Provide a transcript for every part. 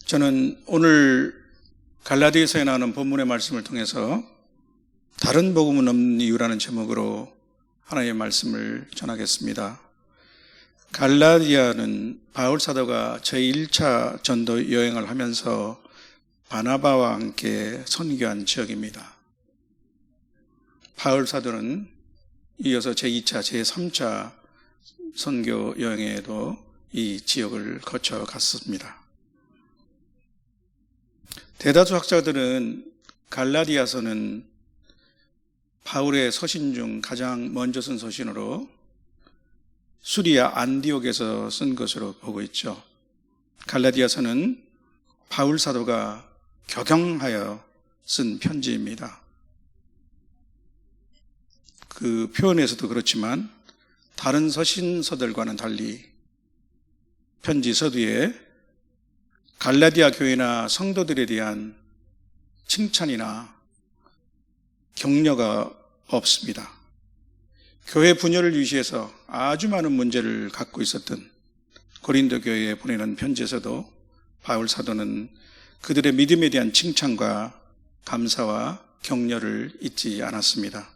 저는 오늘 갈라디아서에 나오는 본문의 말씀을 통해서 다른 복음은 없는 이유라는 제목으로 하나님의 말씀을 전하겠습니다. 갈라디아는 바울 사도가 제1차 전도 여행을 하면서 바나바와 함께 선교한 지역입니다. 바울 사도는 이어서 제2차, 제3차 선교 여행에도 이 지역을 거쳐갔습니다. 대다수 학자들은 갈라디아서는 바울의 서신 중 가장 먼저 쓴 서신으로 수리아 안디옥에서 쓴 것으로 보고 있죠. 갈라디아서는 바울 사도가 격앙하여 쓴 편지입니다. 그 표현에서도 그렇지만 다른 서신서들과는 달리 편지 서두에 갈라디아 교회나 성도들에 대한 칭찬이나 격려가 없습니다. 교회 분열을 유지해서 아주 많은 문제를 갖고 있었던 고린도 교회에 보내는 편지에서도 바울 사도는 그들의 믿음에 대한 칭찬과 감사와 격려를 잊지 않았습니다.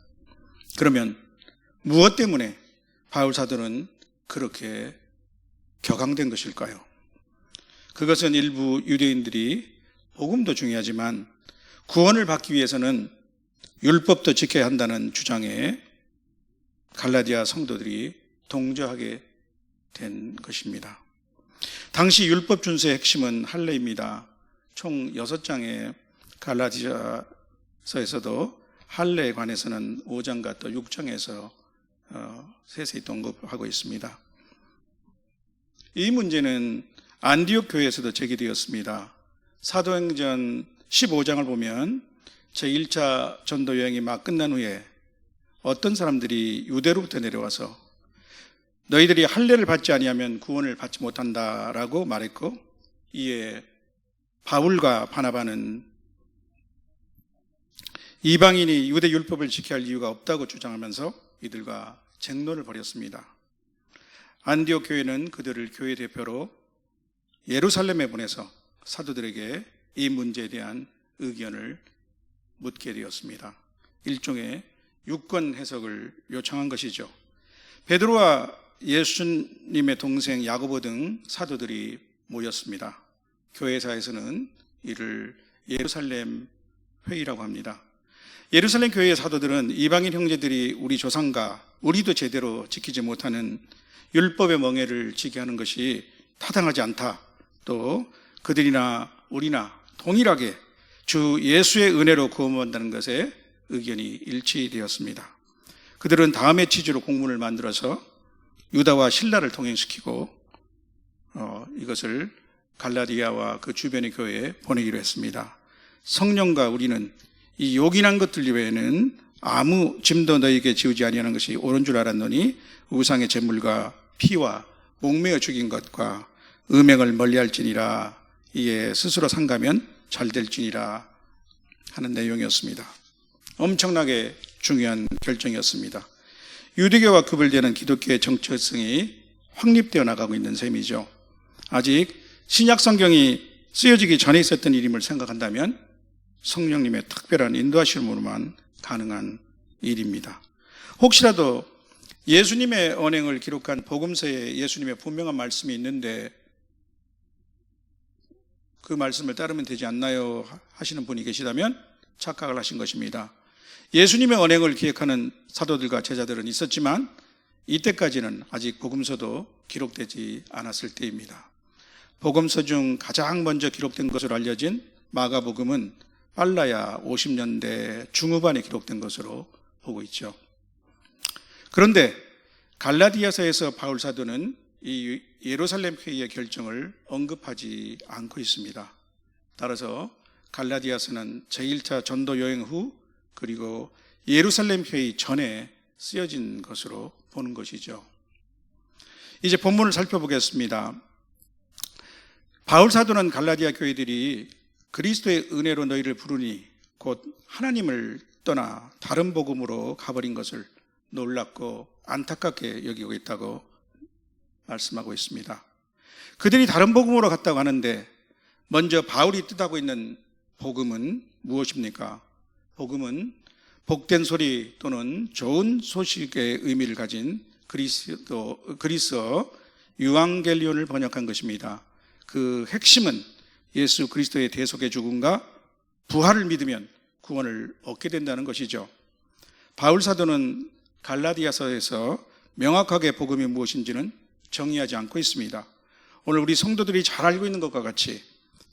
그러면 무엇 때문에 바울 사도는 그렇게 격앙된 것일까요? 그것은 일부 유대인들이 복음도 중요하지만 구원을 받기 위해서는 율법도 지켜야 한다는 주장에 갈라디아 성도들이 동조하게 된 것입니다. 당시 율법 준수의 핵심은 할례입니다. 총 6장의 갈라디아서에서도 할례에 관해서는 5장과 또 6장에서 세세히 언급하고 있습니다. 이 문제는 안디옥 교회에서도 제기되었습니다. 사도행전 15장을 보면 제1차 전도 여행이 막 끝난 후에 어떤 사람들이 유대로부터 내려와서 너희들이 할례를 받지 아니하면 구원을 받지 못한다라고 말했고, 이에 바울과 바나바는 이방인이 유대 율법을 지켜야 할 이유가 없다고 주장하면서 이들과 쟁론을 벌였습니다. 안디옥 교회는 그들을 교회 대표로 예루살렘에 보내서 사도들에게 이 문제에 대한 의견을 묻게 되었습니다. 일종의 유권 해석을 요청한 것이죠. 베드로와 예수님의 동생 야고보 등 사도들이 모였습니다. 교회사에서는 이를 예루살렘 회의라고 합니다. 예루살렘 교회의 사도들은 이방인 형제들이 우리 조상과 우리도 제대로 지키지 못하는 율법의 멍에를 지게 하는 것이 타당하지 않다. 또 그들이나 우리나 동일하게 주 예수의 은혜로 구원받는다는 것에 의견이 일치되었습니다. 그들은 다음의 취지로 공문을 만들어서 유다와 신라를 동행시키고 이것을 갈라디아와 그 주변의 교회에 보내기로 했습니다. 성령과 우리는 이 요긴한 것들 외에는 아무 짐도 너희에게 지우지 아니하는 것이 옳은 줄 알았노니 우상의 제물과 피와 목매어 죽인 것과 음행을 멀리할지니라. 이에 스스로 상가면 잘 될지니라 하는 내용이었습니다. 엄청나게 중요한 결정이었습니다. 유대교와 구별되는 기독교의 정체성이 확립되어 나가고 있는 셈이죠. 아직 신약 성경이 쓰여지기 전에 있었던 일임을 생각한다면 성령님의 특별한 인도하심으로만 가능한 일입니다. 혹시라도 예수님의 언행을 기록한 복음서에 예수님의 분명한 말씀이 있는데 그 말씀을 따르면 되지 않나요? 하시는 분이 계시다면 착각을 하신 것입니다. 예수님의 언행을 기획하는 사도들과 제자들은 있었지만 이때까지는 아직 복음서도 기록되지 않았을 때입니다. 복음서 중 가장 먼저 기록된 것으로 알려진 마가복음은 빨라야 50년대 중후반에 기록된 것으로 보고 있죠. 그런데 갈라디아서에서 바울 사도는 이 예루살렘 회의의 결정을 언급하지 않고 있습니다. 따라서 갈라디아서는 제1차 전도 여행 후 그리고 예루살렘 회의 전에 쓰여진 것으로 보는 것이죠. 이제 본문을 살펴보겠습니다. 바울 사도는 갈라디아 교회들이 그리스도의 은혜로 너희를 부르니 곧 하나님을 떠나 다른 복음으로 가버린 것을 놀랍고 안타깝게 여기고 있다고 말씀하고 있습니다. 그들이 다른 복음으로 갔다고 하는데 먼저 바울이 뜻하고 있는 복음은 무엇입니까? 복음은 복된 소리 또는 좋은 소식의 의미를 가진 그리스어 유앙겔리온을 번역한 것입니다. 그 핵심은 예수 그리스도의 대속의 죽음과 부활을 믿으면 구원을 얻게 된다는 것이죠. 바울 사도는 갈라디아서에서 명확하게 복음이 무엇인지는 정의하지 않고 있습니다. 오늘 우리 성도들이 잘 알고 있는 것과 같이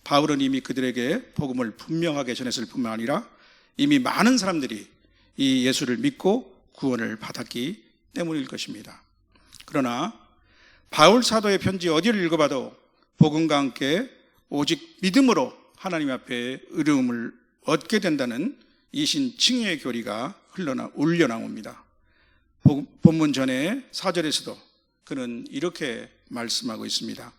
바울은 이미 그들에게 복음을 분명하게 전했을 뿐만 아니라 이미 많은 사람들이 이 예수를 믿고 구원을 받았기 때문일 것입니다. 그러나 바울 사도의 편지 어디를 읽어봐도 복음과 함께 오직 믿음으로 하나님 앞에 의로움을 얻게 된다는 이신 칭의의 교리가 울려 나옵니다. 본문 전에 4절에서도 그는 이렇게 말씀하고 있습니다.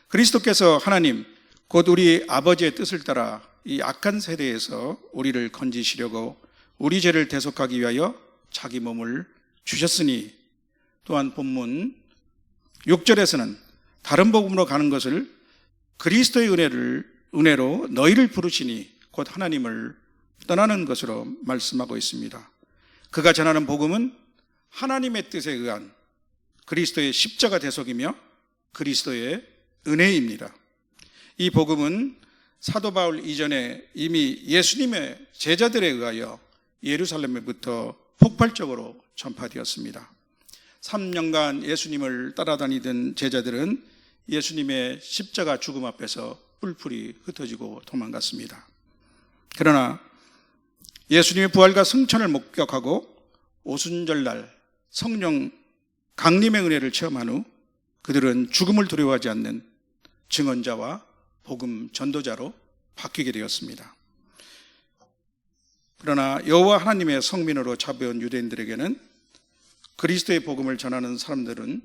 그리스도께서 하나님 곧 우리 아버지의 뜻을 따라 이 악한 세대에서 우리를 건지시려고 우리 죄를 대속하기 위하여 자기 몸을 주셨으니, 또한 본문 6절에서는 다른 복음으로 가는 것을 그리스도의 은혜로 너희를 부르시니 곧 하나님을 떠나는 것으로 말씀하고 있습니다. 그가 전하는 복음은 하나님의 뜻에 의한 그리스도의 십자가 대속이며 그리스도의 은혜입니다. 이 복음은 사도 바울 이전에 이미 예수님의 제자들에 의하여 예루살렘에부터 폭발적으로 전파되었습니다. 3년간 예수님을 따라다니던 제자들은 예수님의 십자가 죽음 앞에서 뿔뿔이 흩어지고 도망갔습니다. 그러나 예수님의 부활과 승천을 목격하고 오순절날 성령 강림의 은혜를 체험한 후 그들은 죽음을 두려워하지 않는 증언자와 복음 전도자로 바뀌게 되었습니다. 그러나 여호와 하나님의 성민으로 잡혀온 유대인들에게는 그리스도의 복음을 전하는 사람들은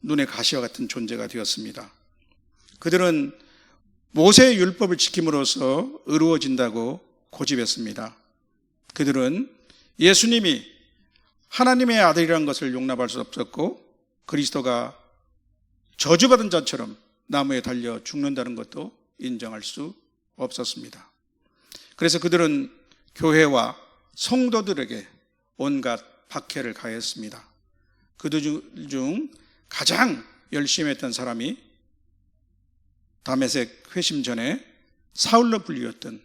눈의 가시와 같은 존재가 되었습니다. 그들은 모세의 율법을 지킴으로써 의로워진다고 고집했습니다. 그들은 예수님이 하나님의 아들이라는 것을 용납할 수 없었고 그리스도가 저주받은 자처럼 나무에 달려 죽는다는 것도 인정할 수 없었습니다. 그래서 그들은 교회와 성도들에게 온갖 박해를 가했습니다. 그들 중 가장 열심히 했던 사람이 다메섹 회심 전에 사울로 불리웠던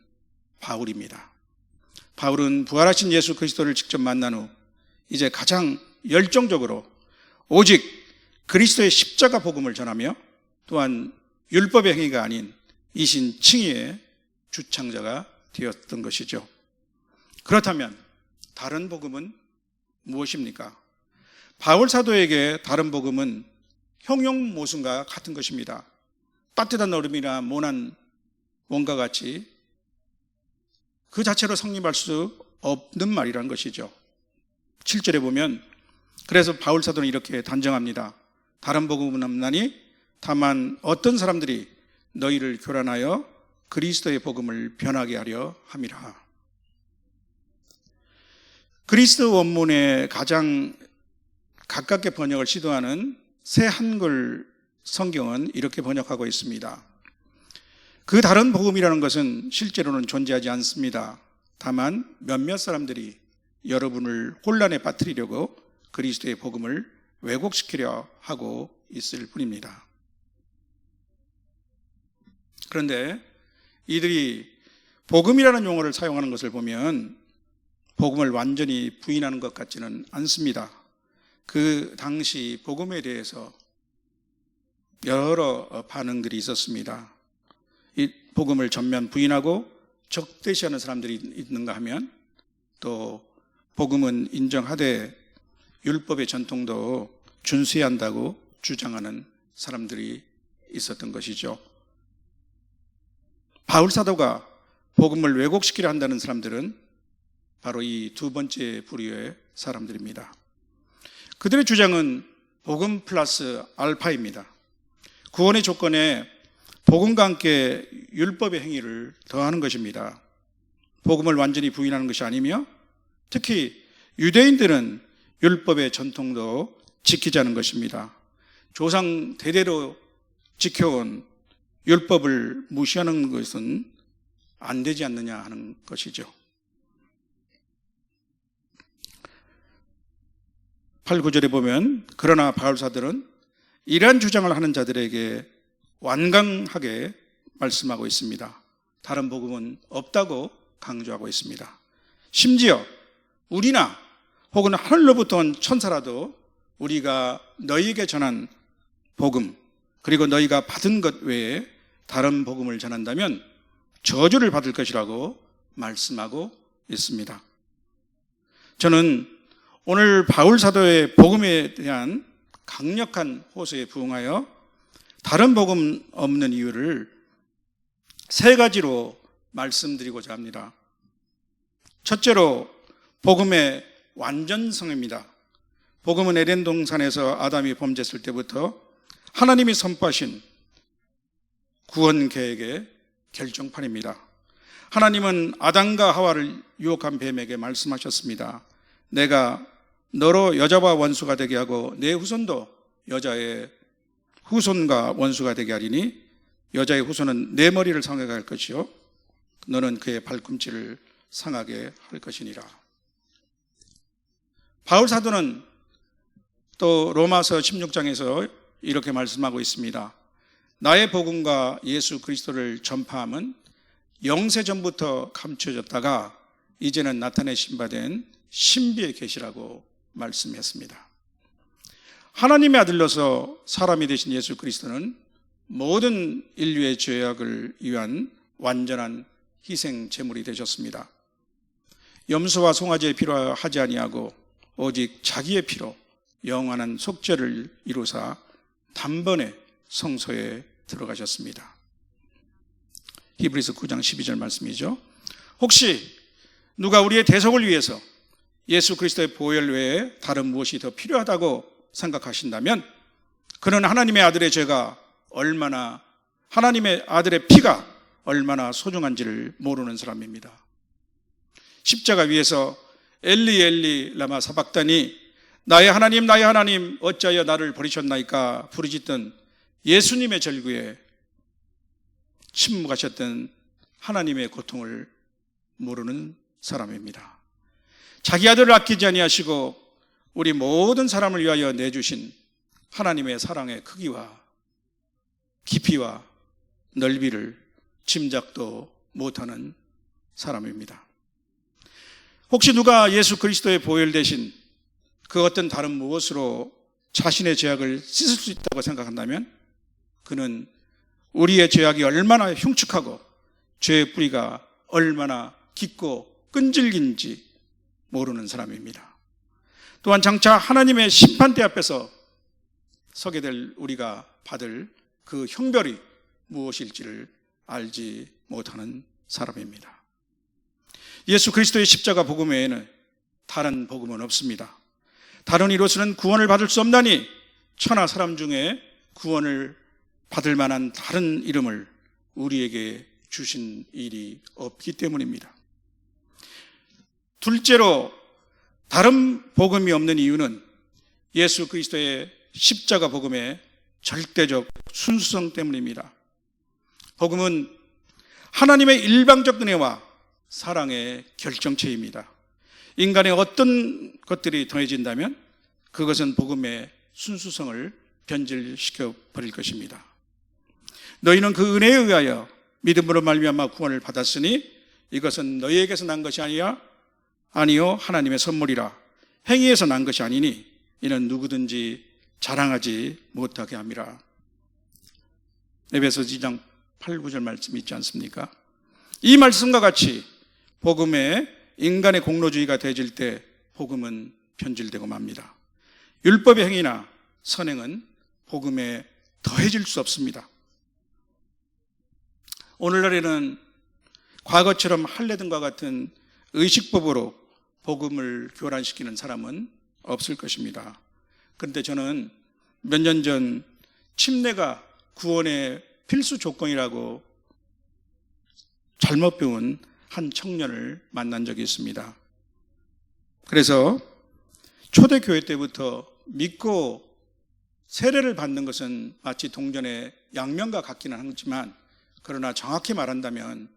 바울입니다. 바울은 부활하신 예수 그리스도를 직접 만난 후 이제 가장 열정적으로 오직 그리스도의 십자가 복음을 전하며 또한 율법의 행위가 아닌 이신 칭의의 주창자가 되었던 것이죠. 그렇다면 다른 복음은 무엇입니까? 바울 사도에게 다른 복음은 형용모순과 같은 것입니다. 따뜻한 얼음이나 모난 원과 같이 그 자체로 성립할 수 없는 말이라는 것이죠. 7절에 보면 그래서 바울 사도는 이렇게 단정합니다. 다른 복음은 없나니 다만 어떤 사람들이 너희를 교란하여 그리스도의 복음을 변하게 하려 함이라. 그리스도 원문에 가장 가깝게 번역을 시도하는 새 한글 성경은 이렇게 번역하고 있습니다. 그 다른 복음이라는 것은 실제로는 존재하지 않습니다. 다만 몇몇 사람들이 여러분을 혼란에 빠뜨리려고 그리스도의 복음을 왜곡시키려 하고 있을 뿐입니다. 그런데 이들이 복음이라는 용어를 사용하는 것을 보면 복음을 완전히 부인하는 것 같지는 않습니다. 그 당시 복음에 대해서 여러 반응들이 있었습니다. 이 복음을 전면 부인하고 적대시하는 사람들이 있는가 하면 또 복음은 인정하되 율법의 전통도 준수해야 한다고 주장하는 사람들이 있었던 것이죠. 바울 사도가 복음을 왜곡시키려 한다는 사람들은 바로 이 두 번째 부류의 사람들입니다. 그들의 주장은 복음 플러스 알파입니다. 구원의 조건에 복음과 함께 율법의 행위를 더하는 것입니다. 복음을 완전히 부인하는 것이 아니며 특히 유대인들은 율법의 전통도 지키자는 것입니다. 조상 대대로 지켜온 율법을 무시하는 것은 안 되지 않느냐 하는 것이죠. 8, 9절에 보면 그러나 바울사들은 이러한 주장을 하는 자들에게 완강하게 말씀하고 있습니다. 다른 복음은 없다고 강조하고 있습니다. 심지어 우리나 혹은 하늘로부터 온 천사라도 우리가 너희에게 전한 복음 그리고 너희가 받은 것 외에 다른 복음을 전한다면 저주를 받을 것이라고 말씀하고 있습니다. 저는 오늘 바울 사도의 복음에 대한 강력한 호소에 부응하여 다른 복음 없는 이유를 3가지로 말씀드리고자 합니다. 첫째로 복음의 완전성입니다. 복음은 에덴 동산에서 아담이 범죄했을 때부터 하나님이 선포하신 구원 계획의 결정판입니다. 하나님은 아담과 하와를 유혹한 뱀에게 말씀하셨습니다. 내가 너로 여자와 원수가 되게 하고 내 후손도 여자의 후손과 원수가 되게 하리니 여자의 후손은 내 머리를 상하게 할 것이요 너는 그의 발꿈치를 상하게 할 것이니라. 바울 사도는 또 로마서 16장에서 이렇게 말씀하고 있습니다. 나의 복음과 예수 그리스도를 전파함은 영세전부터 감춰졌다가 이제는 나타내신 바 된 신비의 계시라고 말씀했습니다. 하나님의 아들로서 사람이 되신 예수 그리스도는 모든 인류의 죄악을 위한 완전한 희생 제물이 되셨습니다. 염소와 송아지의 피로 하지 아니하고 오직 자기의 피로 영원한 속죄를 이루사 단번에 성소에 들어가셨습니다. 히브리서 9장 12절 말씀이죠. 혹시 누가 우리의 대속을 위해서 예수 그리스도의 보혈 외에 다른 무엇이 더 필요하다고 생각하신다면 그는 하나님의 아들의 죄가 얼마나, 하나님의 아들의 피가 얼마나 소중한지를 모르는 사람입니다. 십자가 위에서 엘리 엘리 라마 사박다니 나의 하나님 어찌하여 나를 버리셨나이까 부르짖던 예수님의 절규에 침묵하셨던 하나님의 고통을 모르는 사람입니다. 자기 아들을 아끼지 아니하시고 우리 모든 사람을 위하여 내주신 하나님의 사랑의 크기와 깊이와 넓이를 짐작도 못하는 사람입니다. 혹시 누가 예수 그리스도의 보혈 대신 그 어떤 다른 무엇으로 자신의 죄악을 씻을 수 있다고 생각한다면 그는 우리의 죄악이 얼마나 흉측하고 죄의 뿌리가 얼마나 깊고 끈질긴지 모르는 사람입니다. 또한 장차 하나님의 심판대 앞에서 서게 될 우리가 받을 그 형벌이 무엇일지를 알지 못하는 사람입니다. 예수 그리스도의 십자가 복음 외에는 다른 복음은 없습니다. 다른 이로서는 구원을 받을 수 없나니 천하 사람 중에 구원을 받을 만한 다른 이름을 우리에게 주신 일이 없기 때문입니다. 둘째로 다른 복음이 없는 이유는 예수 그리스도의 십자가 복음의 절대적 순수성 때문입니다. 복음은 하나님의 일방적 은혜와 사랑의 결정체입니다. 인간의 어떤 것들이 더해진다면 그것은 복음의 순수성을 변질시켜 버릴 것입니다. 너희는 그 은혜에 의하여 믿음으로 말미암아 구원을 받았으니 이것은 너희에게서 난 것이 아니요 하나님의 선물이라. 행위에서 난 것이 아니니 이는 누구든지 자랑하지 못하게 함이라. 에베소서 2장 8, 9절 말씀이 있지 않습니까? 이 말씀과 같이 복음에 인간의 공로주의가 되질 때 복음은 변질되고 맙니다. 율법의 행위나 선행은 복음에 더해질 수 없습니다. 오늘날에는 과거처럼 할례 등과 같은 의식법으로 복음을 교란시키는 사람은 없을 것입니다. 그런데 저는 몇 년 전 침례가 구원의 필수 조건이라고 잘못 배운 한 청년을 만난 적이 있습니다. 그래서 초대교회 때부터 믿고 세례를 받는 것은 마치 동전의 양면과 같기는 하지만, 그러나 정확히 말한다면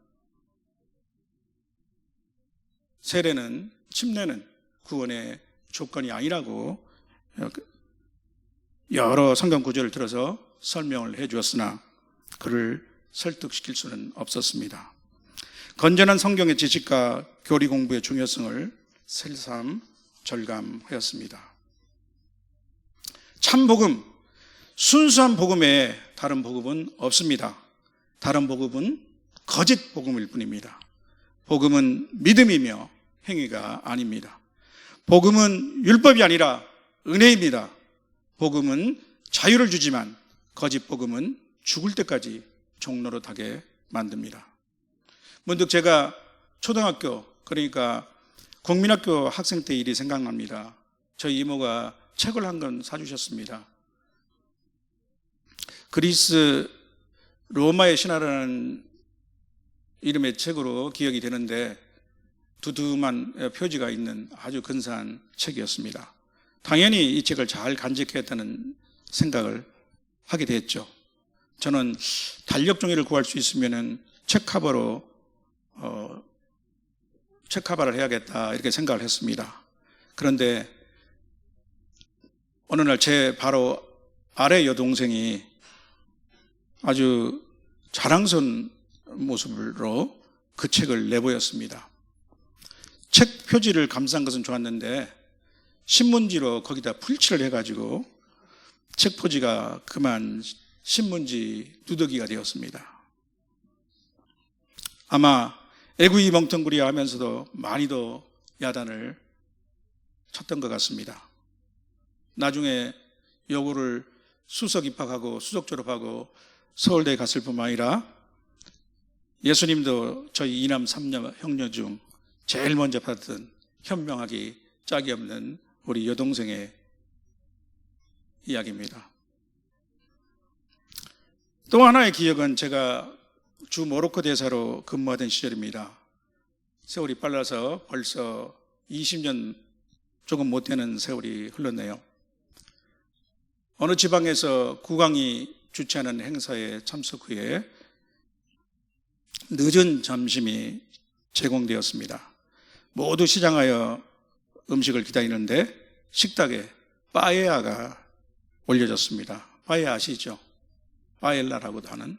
세례는, 침례는 구원의 조건이 아니라고 여러 성경 구절을 들어서 설명을 해 주었으나 그를 설득시킬 수는 없었습니다. 건전한 성경의 지식과 교리 공부의 중요성을 새삼 절감하였습니다. 참 복음, 순수한 복음에 다른 복음은 없습니다. 다른 복음은 거짓 복음일 뿐입니다. 복음은 믿음이며 행위가 아닙니다. 복음은 율법이 아니라 은혜입니다. 복음은 자유를 주지만 거짓 복음은 죽을 때까지 종노릇하게 만듭니다. 문득 제가 초등학교, 그러니까 국민학교 학생 때 일이 생각납니다. 저희 이모가 책을 한 권 사주셨습니다. 그리스 로마의 신화라는 이름의 책으로 기억이 되는데 두툼한 표지가 있는 아주 근사한 책이었습니다. 당연히 이 책을 잘 간직했다는 생각을 하게 됐죠. 저는 달력 종이를 구할 수 있으면 책 카버를 해야겠다 이렇게 생각을 했습니다. 그런데 어느 날 제 바로 아래 여동생이 아주 자랑스러운 모습으로 그 책을 내보였습니다. 책 표지를 감싼 것은 좋았는데 신문지로 거기다 풀칠을 해가지고 책 표지가 그만 신문지 누더기가 되었습니다. 아마 애구이 멍텅구리 하면서도 많이도 야단을 쳤던 것 같습니다. 나중에 요거를 수석 입학하고 수석 졸업하고 서울대에 갔을 뿐만 아니라 예수님도 저희 이남 삼녀 형녀 중 제일 먼저 받았던 현명하기 짝이 없는 우리 여동생의 이야기입니다. 또 하나의 기억은 제가 주 모로코 대사로 근무하던 시절입니다. 세월이 빨라서 벌써 20년 조금 못 되는 세월이 흘렀네요. 어느 지방에서 국왕이 주최하는 행사에 참석 후에 늦은 점심이 제공되었습니다. 모두 시장하여 음식을 기다리는데 식탁에 빠에야가 올려졌습니다. 빠에야 아시죠? 빠엘라라고도 하는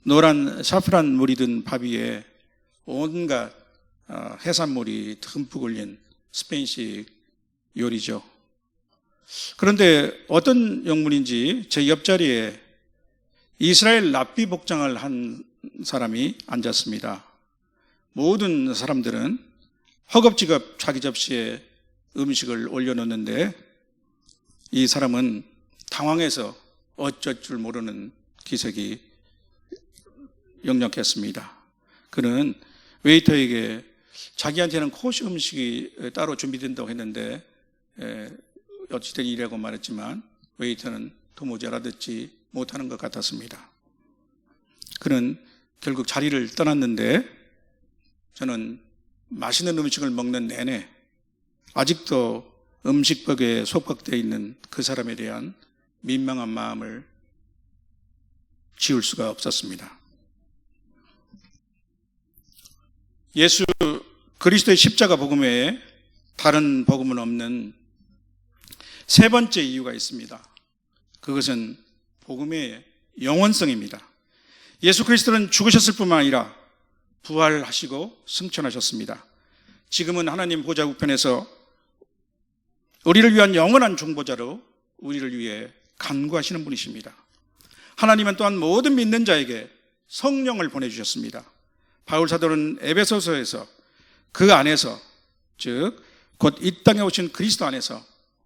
노란 사프란 물이 든 밥 위에 온갖 해산물이 듬뿍 올린 스페인식 요리죠. 그런데 어떤 영문인지 제 옆자리에 이스라엘 랍비 복장을 한 사람이 앉았습니다. 모든 사람들은 허겁지겁 자기 접시에 음식을 올려놓는데 이 사람은 당황해서 어쩔 줄 모르는 기색이 역력했습니다. 그는 웨이터에게 자기한테는 코스 음식이 따로 준비된다고 했는데 어찌된 일이라고 말했지만 웨이터는 도무지 알아듣지 못하는 것 같았습니다. 그는 결국 자리를 떠났는데 저는 맛있는 음식을 먹는 내내 아직도 음식벽에 속박되어 있는 그 사람에 대한 민망한 마음을 지울 수가 없었습니다. 예수 그리스도의 십자가 복음 외에 다른 복음은 없는 세 번째 이유가 있습니다. 그것은 복음의 영원성입니다. 예수 그리스도는 죽으셨을 뿐만 아니라 부활하시고 승천하셨습니다. 지금은 하나님 보좌 우편에서 우리를 위한 영원한 중보자로 우리를 위해 간구하시는 분이십니다. 하나님은 또한 모든 믿는 자에게 성령을 보내주셨습니다. 바울 사도는 에베소서에서 그 안에서, 즉 곧 이 땅에 오신 그리스도 안에서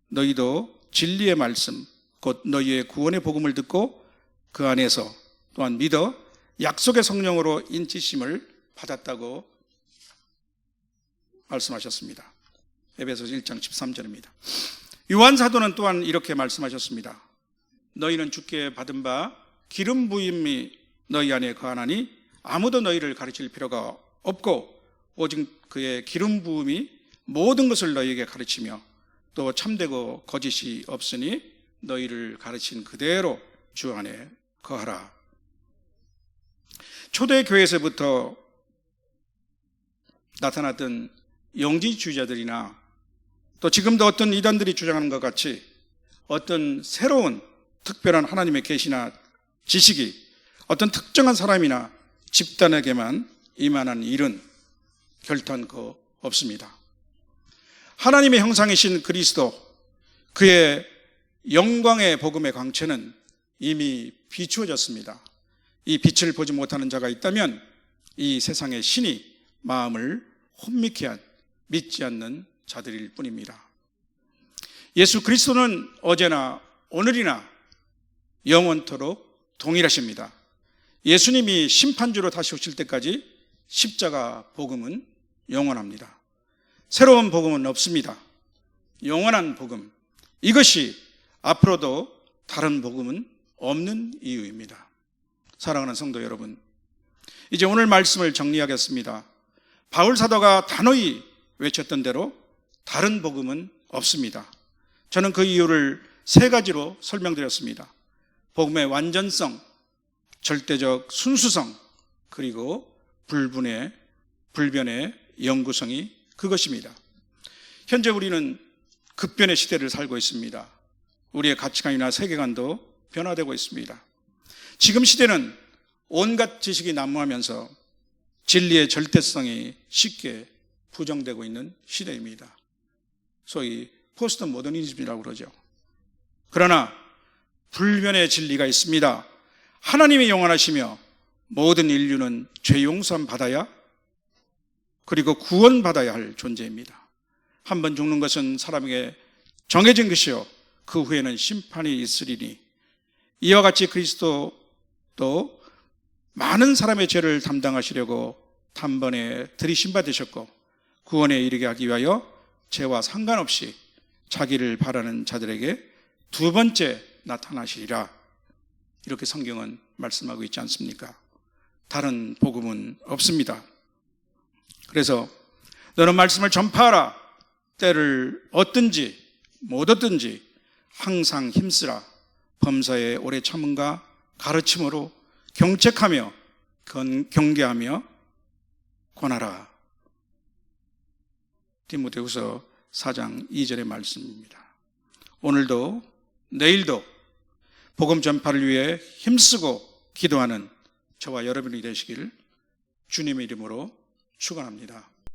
너희도 진리의 말씀, 곧 너희의 구원의 복음을 듣고 그 안에서 또한 믿어 약속의 성령으로 인치심을 받았다고 말씀하셨습니다. 에베소서 1장 13절입니다. 요한 사도는 또한 이렇게 말씀하셨습니다. 너희는 주께 받은 바 기름 부음이 너희 안에 거하나니 아무도 너희를 가르칠 필요가 없고 오직 그의 기름 부음이 모든 것을 너희에게 가르치며 또 참되고 거짓이 없으니 너희를 가르친 그대로 주 안에 거하라. 초대교회에서부터 나타났던 영지주의자들이나 또 지금도 어떤 이단들이 주장하는 것 같이 어떤 새로운 특별한 하나님의 계시나 지식이 어떤 특정한 사람이나 집단에게만 임한한 일은 결탄코 없습니다. 하나님의 형상이신 그리스도, 그의 영광의 복음의 광채는 이미 비추어졌습니다. 이 빛을 보지 못하는 자가 있다면 이 세상의 신이 마음을 혼미케 한 믿지 않는 자들일 뿐입니다. 예수 그리스도는 어제나 오늘이나 영원토록 동일하십니다. 예수님이 심판주로 다시 오실 때까지 십자가 복음은 영원합니다. 새로운 복음은 없습니다. 영원한 복음, 이것이 앞으로도 다른 복음은 없는 이유입니다. 사랑하는 성도 여러분, 이제 오늘 말씀을 정리하겠습니다. 바울 사도가 단호히 외쳤던 대로 다른 복음은 없습니다. 저는 그 이유를 세 가지로 설명드렸습니다. 복음의 완전성, 절대적 순수성, 그리고 불변의 영구성이 그것입니다. 현재 우리는 급변의 시대를 살고 있습니다. 우리의 가치관이나 세계관도 변화되고 있습니다. 지금 시대는 온갖 지식이 난무하면서 진리의 절대성이 쉽게 부정되고 있는 시대입니다. 소위 포스트 모더니즘이라고 그러죠. 그러나 불변의 진리가 있습니다. 하나님이 영원하시며 모든 인류는 죄 용서함 받아야, 그리고 구원받아야 할 존재입니다. 한 번 죽는 것은 사람에게 정해진 것이요 그 후에는 심판이 있으리니, 이와 같이 그리스도도 많은 사람의 죄를 담당하시려고 단번에 들이심받으셨고 구원에 이르게 하기 위하여 죄와 상관없이 자기를 바라는 자들에게 두 번째 나타나시리라. 이렇게 성경은 말씀하고 있지 않습니까? 다른 복음은 없습니다. 그래서 너는 말씀을 전파하라. 때를 얻든지 못 얻든지 항상 힘쓰라. 범사에 오래 참음과 가르침으로 경책하며 경계하며 권하라. 디모데후서 4장 2절의 말씀입니다. 오늘도 내일도 복음 전파를 위해 힘쓰고 기도하는 저와 여러분이 되시길 주님의 이름으로 축원합니다.